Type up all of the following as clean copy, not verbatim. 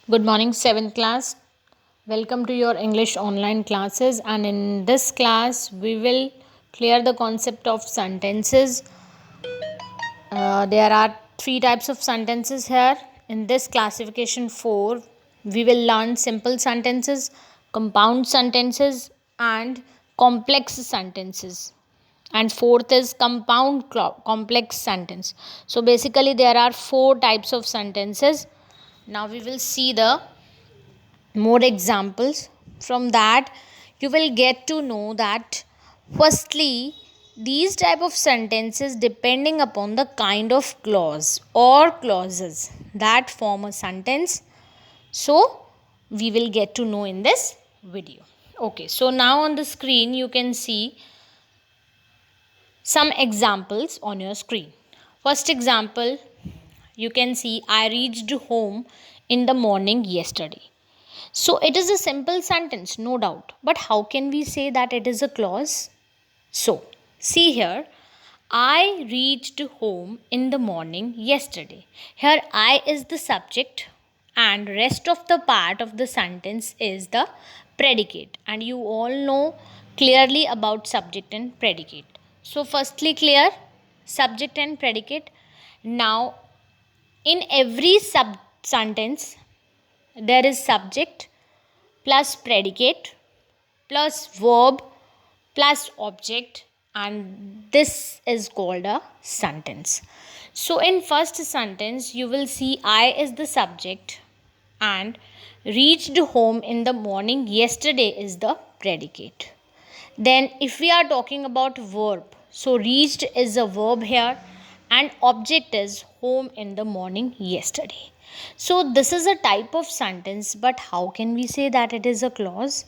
Good morning, 7th class. Welcome to your English online classes. And in this class, we will clear the concept of sentences. There are three types of sentences here. In this classification 4, we will learn simple sentences, compound sentences, and complex sentences. And fourth is complex sentence. So basically, there are four types of sentences. Now we will see the more examples. From that you will get to know that firstly these type of sentences depending upon the kind of clause or clauses that form a sentence, so we will get to know in this video. Okay, so now on the screen you can see some examples on your screen. First example, you can see I reached home in the morning yesterday. So it is a simple sentence, no doubt. But how can we say that it is a clause? So, see here, I reached home in the morning yesterday. Here I is the subject and rest of the part of the sentence is the predicate. And you all know clearly about subject and predicate. So firstly clear subject and predicate. Now in every sub sentence there is subject plus predicate plus verb plus object, and this is called a sentence. So in first sentence you will see I is the subject and reached home in the morning yesterday is the predicate. Then if we are talking about verb, so reached is a verb here and object is home in the morning yesterday. So this is a type of sentence, but how can we say that it is a clause?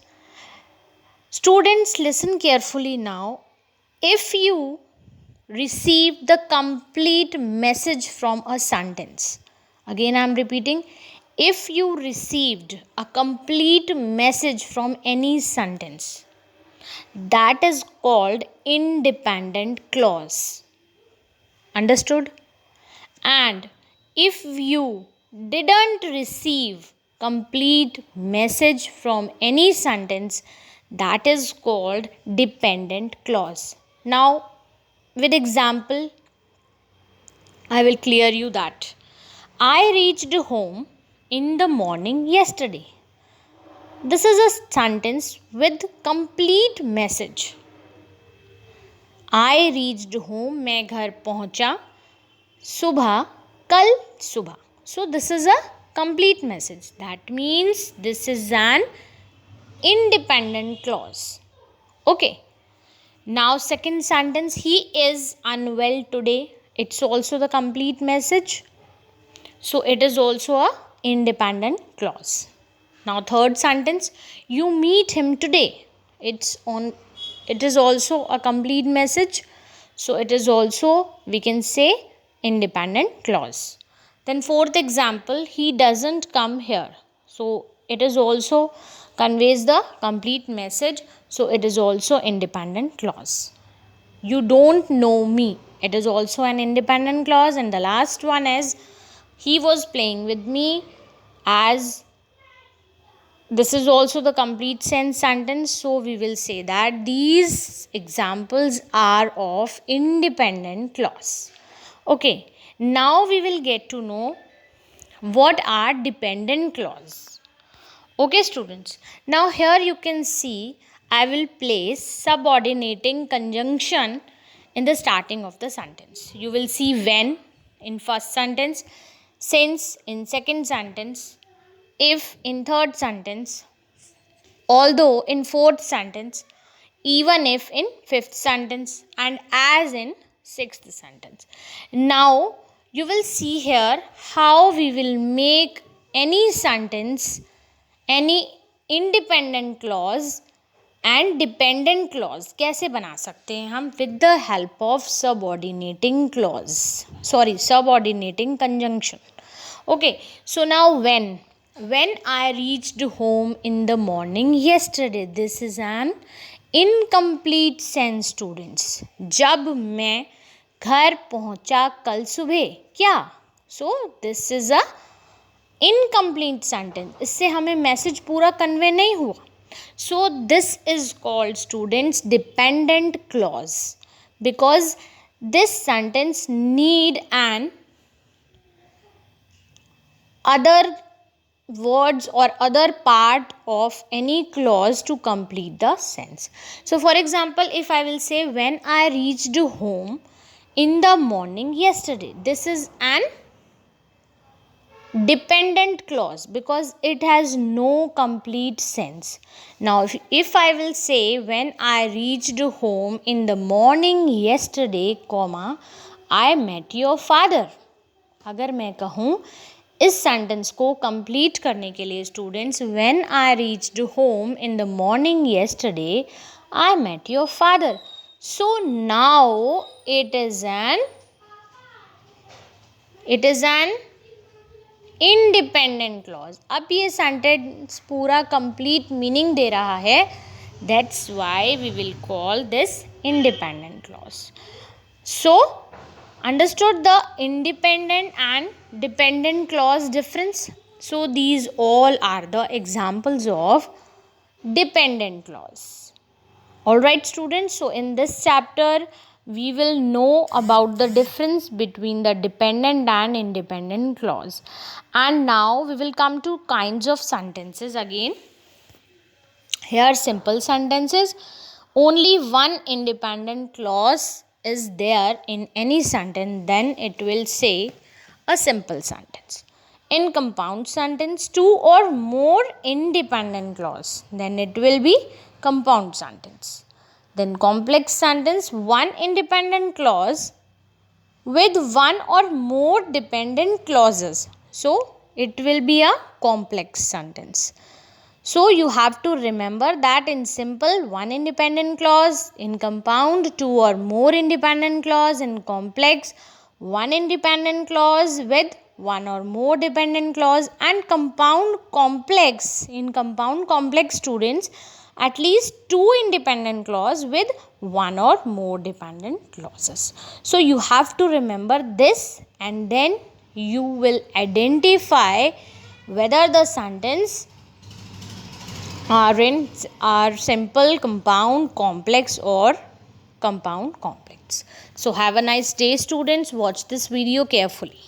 Students, listen carefully now. If you receive the complete message from a sentence, again I am repeating, if you received a complete message from any sentence, that is called independent clause. Understood? And if you didn't receive complete message from any sentence, that is called dependent clause. Now with example I will clear you that I reached home in the morning yesterday. This is a sentence with complete message. I reached home, मैं घर पहुंचा सुबह कल सुबह. So this is a complete message. That means this is an independent clause. Okay. Now second sentence, he is unwell today. It's also the complete message. So it is also a independent clause. Now third sentence, you meet him today. It is also a complete message. So it is also, we can say, independent clause. Then fourth example, he doesn't come here. So it is also conveys the complete message. So it is also independent clause. You don't know me. It is also an independent clause. And the last one is he was playing with me, as this is also the complete sentence. So we will say that these examples are of independent clause. Okay, now we will get to know what are dependent clause. Okay students, now here you can see I will place subordinating conjunction in the starting of the sentence. You will see when in first sentence, since in second sentence, if in third sentence, although in fourth sentence, even if in fifth sentence, and as in sixth sentence. Now you will see here how we will make any sentence, any independent clause and dependent clause कैसे बना सकते हैं हम with the help of subordinating clause, subordinating conjunction. Okay, so now when I reached home in the morning yesterday, this is an incomplete sense students. जब मैं घर पहुंचा कल सुबह क्या? So this is a incomplete sentence, इससे हमें message पूरा कन्वे नहीं हुआ. So this is called students dependent clause, because this sentence need an other words or other part of any clause to complete the sense. So for example, if I will say when I reached home in the morning yesterday, this is an dependent clause because it has no complete sense. Now if I will say when I reached home in the morning yesterday comma I met your father, अगर मैं कहूँ इस sentence को complete करने के लिए students, when I reached home in the morning yesterday I met your father. So now it is an independent clause. अब ये सेंटेंस पूरा कंप्लीट मीनिंग दे रहा है, that's why we will call this independent clause. So understood the independent and dependent clause difference? So these all are the examples of dependent clause. All right students, so in this chapter we will know about the difference between the dependent and independent clause. And now we will come to kinds of sentences again. Here simple sentences, only one independent clause is there in any sentence, then it will say a simple sentence. In compound sentence, two or more independent clause, then it will be compound sentence. Then complex sentence, one independent clause with one or more dependent clauses, so it will be a complex sentence. So you have to remember that in simple, one independent clause; in compound, two or more independent clause; in complex, one independent clause with one or more dependent clause; and compound complex, in compound complex students, at least two independent clause with one or more dependent clauses. So you have to remember this, and then you will identify whether the sentence are simple, compound, complex or compound complex. So have a nice day students. Watch this video carefully.